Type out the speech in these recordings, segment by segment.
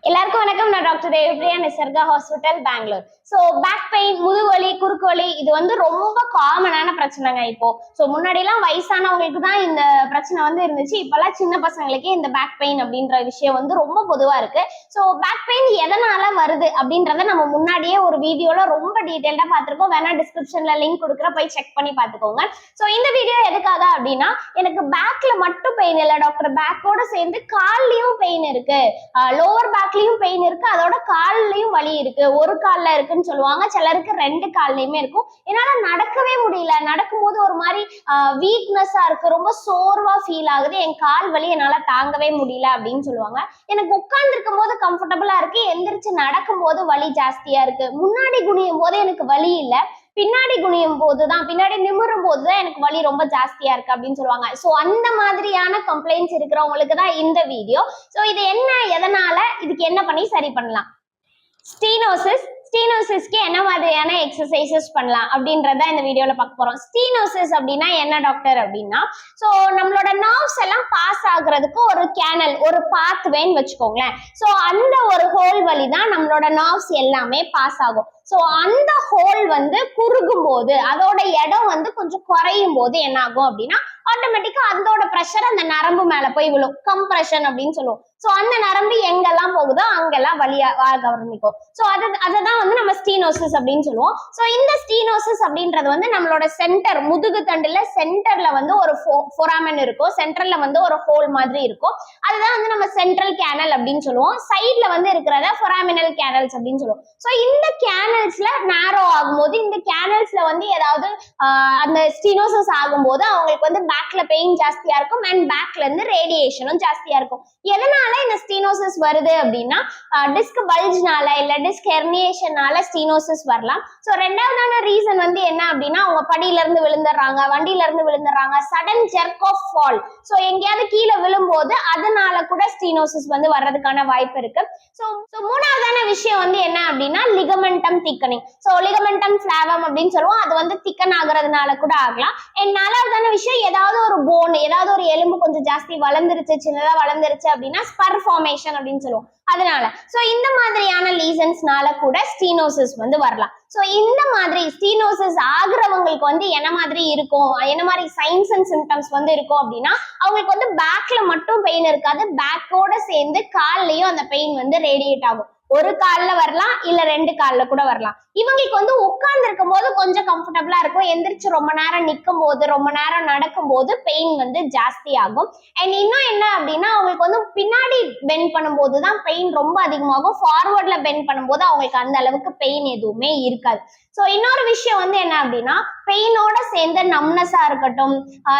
எல்லாருக்கும் வணக்கம். நான் doctor Devapriya, Nisarga hospital, Bangalore. So back pain, முதுவலி, குறுக்கு வலி இது வந்து ரொம்ப காமனான பிரச்சனைங்க இப்போ. ஸோ முன்னாடிலாம் வயசானவங்களுக்கு தான் இந்த பிரச்சனை வந்து இருந்துச்சு. இப்பெல்லாம் சின்ன பசங்களுக்கே இந்த பேக் பெயின் அப்படின்ற விஷயம் வந்து ரொம்ப பொதுவா இருக்கு. ஸோ பேக் பெயின் எதனால வருது அப்படின்றத நம்ம முன்னாடியே ஒரு வீடியோல ரொம்ப டீட்டெயில்டா பார்த்துருக்கோம். வேணா டிஸ்கிரிப்ஷன்ல லிங்க் கொடுக்குற, போய் செக் பண்ணி பார்த்துக்கோங்க. ஸோ இந்த வீடியோ எதுக்காக அப்படின்னா, எனக்கு பேக்ல மட்டும் பெயின் இல்லை டாக்டர், பேக்கோட சேர்ந்து கால்லயும் பெயின் இருக்கு, லோவர் பேக்லயும் பெயின் இருக்கு, அதோட கால்லயும் வலி இருக்கு, ஒரு கால்ல இருக்குன்னு சொல்லுவாங்க, சிலருக்கு ரெண்டு கால்லயுமே இருக்கும். என்னால நடக்கவே முடியல, நடக்கும்போது ஒரு மாதிரி வீக்னஸா இருக்கு, ரொம்ப சோர்வா ஃபீல் ஆகுது, என் கால் வலி என்னால தாங்கவே முடியல அப்படின்னு சொல்லுவாங்க. எனக்கு உட்கார்ந்து இருக்கும் போது கம்ஃபர்டபுளா இருக்கு, எந்திரிச்சு நடக்கும் போது வலி ஜாஸ்தியா இருக்கு, முன்னாடி குனியும் போது எனக்கு வலி இல்லை, பின்னாடி குனியும் போதுதான், பின்னாடி நிமிரும் போதுதான் எனக்கு வலி ரொம்ப ஜாஸ்தியா இருக்கு அப்படின்னு சொல்லுவாங்க. சோ அந்த மாதிரியான கம்ப்ளைண்ட்ஸ் இருக்கிறவங்களுக்கு தான் இந்த வீடியோ. சோ இது என்ன, எதனால, இதுக்கு என்ன பண்ணி சரி பண்ணலாம்? ஸ்டீனோசிஸ்க்கு என்ன மாதிரியான எக்ஸசைசஸ் பண்ணலாம் அப்படின்றத இந்த வீடியோல பார்க்க போறோம். ஸ்டீனோசிஸ் அப்படின்னா என்ன டாக்டர் அப்படின்னா, ஸோ நம்மளோட நர்வ்ஸ் எல்லாம் பாஸ் ஆகுறதுக்கு ஒரு கேனல், ஒரு பாத்வேன்னு வச்சுக்கோங்களேன். ஸோ அந்த ஒரு ஹோல் வழி தான் நம்மளோட நர்வ்ஸ் எல்லாமே பாஸ் ஆகும். ஸோ அந்த ஹோல் வந்து குறுகும் போது, அதோட இடம் வந்து கொஞ்சம் குறையும் போது என்ன ஆகும் அப்படின்னா, ஆட்டோமேட்டிக்கா அதோட ப்ரெஷர் அந்த நரம்பு மேல போய் விழும், கம்ப்ரெஷன் அப்படின்னு சொல்லுவோம். ஸோ அந்த நரம்பு எங்கெல்லாம் போகுதோ அங்கெல்லாம் வலியா ஆரம்பிக்கும். ஸோ அததான் வந்து நம்ம ஸ்டீனோசிஸ் அப்படின்னு சொல்லுவோம். ஸோ இந்த ஸ்டீனோசிஸ் அப்படின்றது வந்து நம்மளோட சென்டர், முதுகு தண்டுல சென்டர்ல வந்து ஒரு ஃபோராமன் இருக்கும், சென்டர்ல வந்து ஒரு ஹோல் மாதிரி இருக்கும், அதுதான் வந்து நம்ம சென்ட்ரல் கேனல் அப்படின்னு சொல்லுவோம். சைட்ல வந்து இருக்கிறத ஃபோராமினல் கேனல்ஸ் அப்படின்னு சொல்லுவோம். ஸோ இந்த கேனல்ஸ்ல நேரோ ஆகும்போது, இந்த கேனல்ஸ்ல வந்து ஏதாவது அந்த ஸ்டீனோசிஸ் ஆகும்போது அவங்களுக்கு வந்து பேக்ல பெயின் ஜாஸ்தியா இருக்கும், அண்ட் பேக்ல இருந்து ரேடியேஷனும் ஜாஸ்தியா இருக்கும். எதனால இந்த ஸ்டீனோசிஸ் வருது அப்படின்னா, டிஸ்க் பல்ஜ்னால இல்ல டிஸ்க் ஹெர்னியேஷனால ஸ்டீனோசிஸ் வரலாம். ஸோ ரெண்டாவதான ரீசன் வந்து என்ன அப்படின்னா, அவங்க படியில இருந்து விழுந்துடுறாங்க, வண்டியில இருந்து விழுந்துடுறாங்க, sudden jerk of fall, so எங்கேயாவது கீழே விழும்போது அதனால கூட ஸ்டீனோசிஸ் வந்து வர்றதுக்கான வாய்ப்பு இருக்கு. ஸோ மூணாவதான விஷயம் வந்து என்ன அப்படின்னா, லிகமெண்டம் திக்கனிங். ஸோ லிகமெண்டம் ஃபிளாவம் அப்படின்னு சொல்லுவோம், அது வந்து திக்கன் ஆகுறதுனால கூட ஆகலாம். நாலாவதான விஷயம், ஏதாவது ஒரு போன், ஏதாவது ஒரு எலும்பு கொஞ்சம் ஜாஸ்தி வளர்ந்துருச்சு, சின்னதா வளர்ந்துருச்சு அப்படின்னா ஸ்பர் ஃபார்மேஷன் அப்படின்னு சொல்லுவோம், அதனால. சோ இந்த மாதிரியான லீசன்ஸ்னால கூட ஸ்டீனோசிஸ் வந்து வரலாம். சோ இந்த மாதிரி ஸ்டீனோசிஸ் ஆகுறவங்களுக்கு வந்து என்ன மாதிரி இருக்கும், என்ன மாதிரி சைன்ஸ் அண்ட் சிம்டம்ஸ் வந்து இருக்கும் அப்படின்னா, அவங்களுக்கு வந்து பேக்ல மட்டும் பெயின் இருக்காது, பேக்கோட சேர்ந்து கால்லயும் அந்த பெயின் வந்து ரேடியேட் ஆகும். ஒரு கால்ல வரலாம், இல்ல ரெண்டு கால்ல கூட வரலாம். இவங்களுக்கு வந்து உட்கார்ந்து இருக்கும் போது கொஞ்சம் கம்ஃபர்டபுளா இருக்கும், எந்திரிச்சு ரொம்ப நேரம் நிற்கும் போது, ரொம்ப நேரம் நடக்கும் போது பெயின் வந்து ஜாஸ்தி ஆகும். அண்ட் இன்னும் என்ன அப்படின்னா, அவங்களுக்கு வந்து பின்னாடி பெண்ட் பண்ணும்போது தான் பெயின் ரொம்ப அதிகமாகும், ஃபார்வர்ட்ல பெண்ட் பண்ணும்போது அவங்களுக்கு அந்த அளவுக்கு பெயின் எதுவுமே இருக்காது. ஸோ இன்னொரு விஷயம் வந்து என்ன அப்படின்னா, பெயினோட சேர்ந்த நம்னஸா இருக்கட்டும்,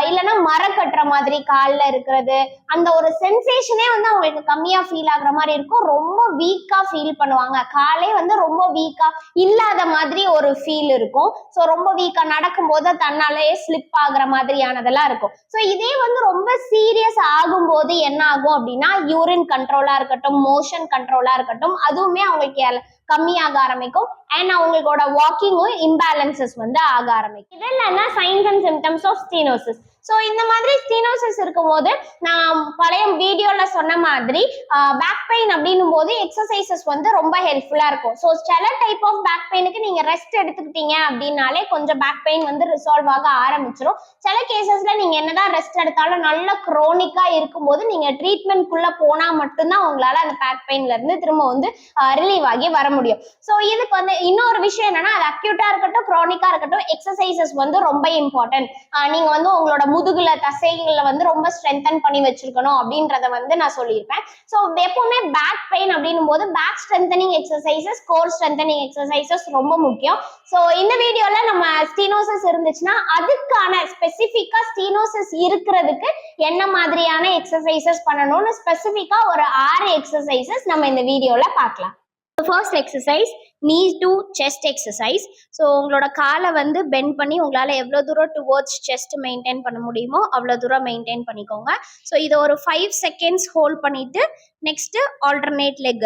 இல்லைன்னா மரம் கட்டுற மாதிரி காலில் இருக்கிறது, அந்த ஒரு சென்சேஷனே வந்து அவங்களுக்கு கம்மியா ஃபீல் ஆகுற மாதிரி இருக்கும், ரொம்ப வீக்கா ஃபீல் பண்ணுவாங்க, காலே வந்து ரொம்ப வீக்கா இல்லாத மாதிரி ஒரு ஃபீல் இருக்கும். ஸோ ரொம்ப வீக்கா நடக்கும்போது தன்னாலேயே ஸ்லிப் ஆகுற மாதிரியானதெல்லாம் இருக்கும். ஸோ இதே வந்து ரொம்ப சீரியஸ் ஆகும்போது என்ன ஆகும் அப்படின்னா, யூரின் கண்ட்ரோலா இருக்கட்டும், மோஷன் கண்ட்ரோலா இருக்கட்டும், அதுவுமே அவங்களுக்கு கம்மியாக ஆரம்பிக்கும். அண்ட் அவங்களோட வாக்கிங்கும் இம்பேலன்சஸ் வந்து ஆக ஆரம்பிக்கும். இதெல்லாம் signs and symptoms of stenosis. So இந்த மாதிரி ஸ்டீனோசிஸ் இருக்கும்போது நான் பழைய வீடியோல சொன்ன மாதிரி பேக் பெயின் அப்படின்னும் போது எக்ஸசைசஸ் வந்து ரொம்ப ஹெல்ப்ஃபுல்லா இருக்கும். ஸோ சில டைப் ஆஃப் பேக் பெயினுக்கு நீங்க ரெஸ்ட் எடுத்துக்கிட்டீங்க அப்படின்னாலே கொஞ்சம் பேக் பெயின் வந்து ரிசால்வ் ஆக ஆரம்பிச்சிடும். சில கேசஸ்ல நீங்க என்னதான் ரெஸ்ட் எடுத்தாலும் நல்ல குரோனிக்கா இருக்கும்போது நீங்க ட்ரீட்மெண்ட்குள்ள போனா மட்டும்தான் உங்களால அந்த பேக் பெயின்ல இருந்து திரும்ப வந்து ரிலீவ் ஆகி வர முடியும். ஸோ இதுக்கு வந்து இன்னொரு விஷயம் என்னன்னா, அது அக்யூட்டா இருக்கட்டும், குரோனிக்கா இருக்கட்டும், எக்ஸசைசஸ் வந்து ரொம்ப இம்பார்ட்டன்ட். நீங்க வந்து உங்களோட முதுகுல தசைகளை வந்து ரொம்ப ஸ்ட்ரென்தன் பண்ணி வச்சிருக்கணும் அப்படின்றத வந்து நான் சொல்லியிருப்பேன். ஸோ எப்பவுமே பேக் பெயின் அப்படின்னும் போது back strengthening exercises, core strengthening exercises ரொம்ப முக்கியம். ஸோ இந்த வீடியோல நம்ம ஸ்டீனோசிஸ் இருந்துச்சுன்னா அதுக்கான ஸ்பெசிஃபிக்கா ஸ்டீனோசிஸ் இருக்கிறதுக்கு என்ன மாதிரியான எக்ஸசைசஸ் பண்ணணும்னு ஸ்பெசிஃபிக்கா ஒரு 6 எக்ஸசைசஸ் நம்ம இந்த வீடியோல பார்க்கலாம். ஃபர்ஸ்ட் எக்ஸசைஸ், நீ டு செஸ்ட் எக்ஸசைஸ். ஸோ உங்களோட காலை வந்து பெண்ட் பண்ணி உங்களால் எவ்வளோ தூரம் டுவோர்ட்ஸ் செஸ்ட் மெயின்டைன் பண்ண முடியுமோ அவ்வளோ தூரம் மெயின்டைன் பண்ணிக்கோங்க. ஸோ இதை ஒரு 5 செகண்ட்ஸ் ஹோல்ட் பண்ணிட்டு நெக்ஸ்ட் ஆல்டர்னேட் லெக்,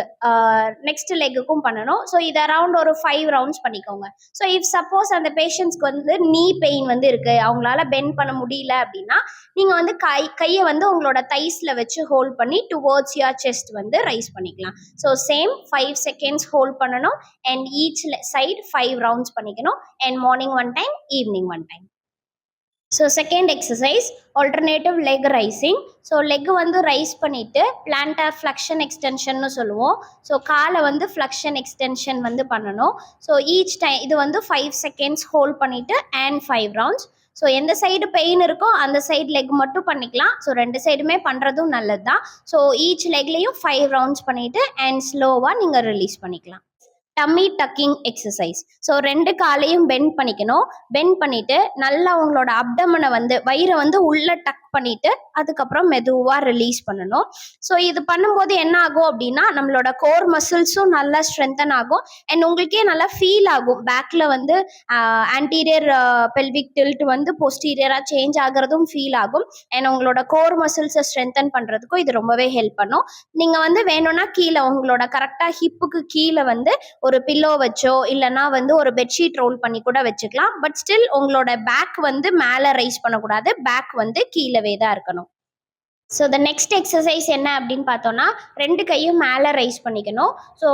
நெக்ஸ்ட் லெக்குக்கும் பண்ணணும். ஸோ இது அரௌண்ட் ஒரு 5 ரவுண்ட்ஸ் பண்ணிக்கோங்க. ஸோ இஃப் சப்போஸ் அந்த பேஷண்ட்ஸ்க்கு வந்து நீ பெயின் வந்து இருக்கு, அவங்களால பெண்ட் பண்ண முடியல அப்படின்னா நீங்க வந்து கையை வந்து உங்களோட தைஸ்ல வச்சு ஹோல்ட் பண்ணி டுவோர்ட்ஸ் யுவர் செஸ்ட் வந்து ரைஸ் பண்ணிக்கலாம். ஸோ சேம் 5 செகண்ட்ஸ் ஹோல்ட் பண்ணணும் அண்ட் ஈச் சைடு 5 ரவுண்ட்ஸ் பண்ணிக்கணும் and morning 1 time, evening 1 time. So second exercise alternative leg raising. So leg வந்து ரைஸ் பண்ணிட்டு பிளான்டார் ஃப்ளெக்ஷன் எக்ஸ்டென்ஷன்னு சொல்லுவோம். ஸோ காலை வந்து ஃப்ளெக்ஷன் எக்ஸ்டென்ஷன் வந்து பண்ணணும். ஸோ ஈச் டைம் இது வந்து 5 செகண்ட்ஸ் ஹோல்ட் பண்ணிட்டு அண்ட் 5 ரவுண்ட்ஸ். ஸோ எந்த சைடு பெயின் இருக்கோ அந்த சைடு லெக் மட்டும் பண்ணிக்கலாம். ஸோ 2 சைடுமே பண்ணுறதும் நல்லது தான். ஸோ ஈச் லெக்லேயும் 5 ரவுண்ட்ஸ் பண்ணிவிட்டு அண்ட் ஸ்லோவாக நீங்கள் ரிலீஸ் பண்ணிக்கலாம். Dummy tucking exercise. ஸோ 2 காலையும் பெண்ட் பண்ணிக்கணும். பெண்ட் பண்ணிட்டு நல்லா உங்களோட அப்டமனை வந்து வயிறை வந்து உள்ள டக் பண்ணிட்டு அதுக்கப்புறம் மெதுவாக ரிலீஸ் பண்ணணும். ஸோ இது பண்ணும்போது என்ன ஆகும் அப்படின்னா நம்மளோட கோர் மசில்ஸும் நல்லா ஸ்ட்ரென்தன் ஆகும் அண்ட் உங்களுக்கே நல்லா ஃபீல் ஆகும். பேக்கில் வந்து ஆன்டீரியர் பெல்விக் டில்ட் வந்து போஸ்டீரியராக சேஞ்ச் ஆகிறதும் ஃபீல் ஆகும் அண்ட் உங்களோட கோர் மசில்ஸை ஸ்ட்ரென்தன் பண்ணுறதுக்கும் இது ரொம்பவே ஹெல்ப் பண்ணும். நீங்கள் வந்து வேணும்னா கீழே உங்களோட கரெக்டாக ஹிப்புக்கு கீழே வந்து ஒரு பில்லோ வச்சோ இல்லைன்னா வந்து ஒரு பெட்ஷீட் ரோல் பண்ணி கூட வச்சுக்கலாம். பட் ஸ்டில் உங்களோட பேக் வந்து மேலே ரைஸ் பண்ணக்கூடாது, பேக் வந்து கீழவே தான் இருக்கணும். ஸோ த நெக்ஸ்ட் எக்ஸசைஸ் என்ன அப்படின்னு பார்த்தோன்னா 2 கையும் மேலே ரைஸ் பண்ணிக்கணும். ஸோ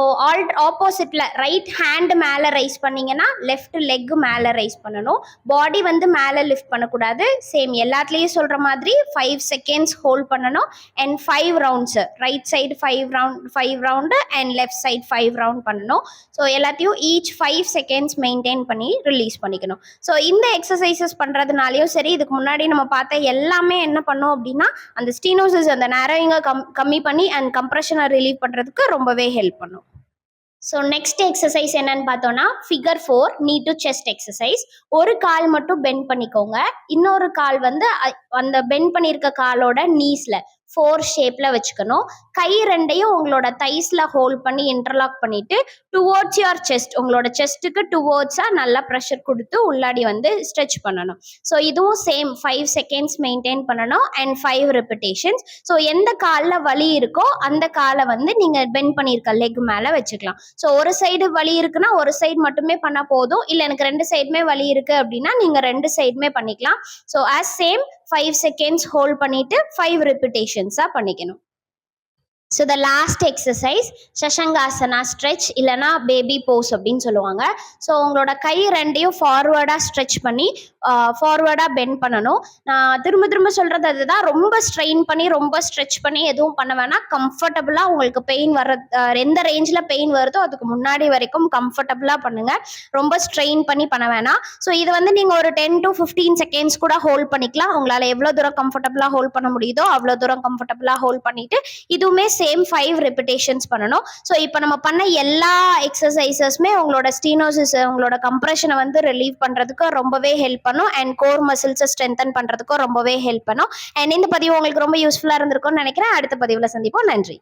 ஆப்போசிட்டில் ரைட் ஹேண்டு மேலே ரைஸ் பண்ணிங்கன்னா லெஃப்ட் லெக்கு மேலே ரைஸ் பண்ணணும். பாடி வந்து மேலே லிஃப்ட் பண்ணக்கூடாது. சேம் எல்லாத்துலேயும் சொல்கிற மாதிரி 5 செகண்ட்ஸ் ஹோல்ட் பண்ணணும் and 5 rounds right side 5 round and left side 5 round பண்ணணும். ஸோ எல்லாத்தையும் ஈச் 5 செகண்ட்ஸ் மெயின்டைன் பண்ணி ரிலீஸ் பண்ணிக்கணும். ஸோ இந்த எக்ஸசைசஸ் பண்ணுறதுனாலையும் சரி, இதுக்கு முன்னாடி நம்ம பார்த்த எல்லாமே என்ன பண்ணோம் அப்படின்னா அந்த ஸ்டீனோசிஸ் அந்த நேரோயிங்கை கம்மி பண்ணி அண்ட் கம்ப்ரெஷனை ரிலீவ் பண்ணுறதுக்கு ரொம்பவே ஹெல்ப் பண்ணும். ஸோ நெக்ஸ்ட் எக்ஸசைஸ் என்னன்னு பார்த்தோன்னா ஃபிகர் 4 நீ டு செஸ்ட் எக்ஸசைஸ். ஒரு கால் மட்டும் பெண்ட் பண்ணிக்கோங்க, இன்னொரு கால் வந்து அந்த பெண்ட் பண்ணியிருக்க காலோட நீஸில் 4 ஷேப்பில் வச்சுக்கணும். கை 2ஐயும் உங்களோட தைஸில் ஹோல்ட் பண்ணி இன்டர்லாக் பண்ணிவிட்டு டுவோர்ட்ஸ் யுவர் செஸ்ட், உங்களோட செஸ்ட்டுக்கு டுவோர்ட்ஸாக நல்லா ப்ரெஷர் கொடுத்து உள்ளாடி வந்து ஸ்ட்ரெச் பண்ணணும். ஸோ இதுவும் சேம் 5 செகண்ட்ஸ் மெயின்டைன் பண்ணணும் அண்ட் 5 ரெப்பிட்டேஷன்ஸ். ஸோ எந்த காலில் வலி இருக்கோ அந்த காலை வந்து நீங்கள் பெண்ட் பண்ணியிருக்க லெக் மேலே வச்சுக்கலாம். ஸோ ஒரு சைடு வலி இருக்குன்னா ஒரு சைடு மட்டுமே பண்ணால் போதும், இல்லை எனக்கு 2 சைடுமே வலி இருக்குது அப்படின்னா நீங்கள் 2 சைடுமே பண்ணிக்கலாம். So as same 5 seconds hold பண்ணிட்டு 5 ரெப்பிட்டேஷன்ஸாக பண்ணிக்கணும். So the last exercise Shashankasana stretch இல்லைனா பேபி போஸ் அப்படின்னு சொல்லுவாங்க. ஸோ உங்களோட கை 2ஐயும் ஃபார்வர்டாக ஸ்ட்ரெச் பண்ணி ஃபார்வர்டாக பெண்ட் பண்ணணும். நான் திரும்ப திரும்ப சொல்கிறது அதுதான், ரொம்ப ஸ்ட்ரெயின் பண்ணி ரொம்ப ஸ்ட்ரெச் பண்ணி எதுவும் பண்ண வேணாம். கம்ஃபர்டபுளாக உங்களுக்கு பெயின் வர எந்த ரேஞ்சில் பெயின் வருதோ அதுக்கு முன்னாடி வரைக்கும் கம்ஃபர்டபுளாக பண்ணுங்கள், ரொம்ப ஸ்ட்ரெயின் பண்ணி பண்ண வேணாம். ஸோ இது வந்து நீங்கள் ஒரு 10 to 15 செகண்ட்ஸ் கூட ஹோல்ட் பண்ணிக்கலாம். உங்களால் எவ்வளோ தூரம் கம்ஃபர்டபுளாக ஹோல்ட் பண்ண முடியுதோ அவ்வளோ தூரம் கம்ஃபர்டபுளாக ஹோல்ட் பண்ணிவிட்டு இதுவுமே சேம் 5 ரெப்பிட்டேஷன்ஸ் பண்ணணும். ஸோ இப்போ நம்ம பண்ண எல்லா எக்ஸசைசஸுமே உங்களோட ஸ்டீனோசிஸ் உங்களோட கம்ப்ரெஷனை வந்து ரிலீவ் பண்ணுறதுக்கு ரொம்பவே ஹெல்ப் பண்ணும் அண்ட் கோர் மசில்ஸை ஸ்ட்ரென்தன் பண்ணுறதுக்கும் ரொம்பவே ஹெல்ப் பண்ணும். அண்ட் இந்த பதிவு உங்களுக்கு ரொம்ப யூஸ்ஃபுல்லாக இருந்திருக்கும்னு நினைக்கிறேன். அடுத்த பதிவில் சந்திப்போம். நன்றி.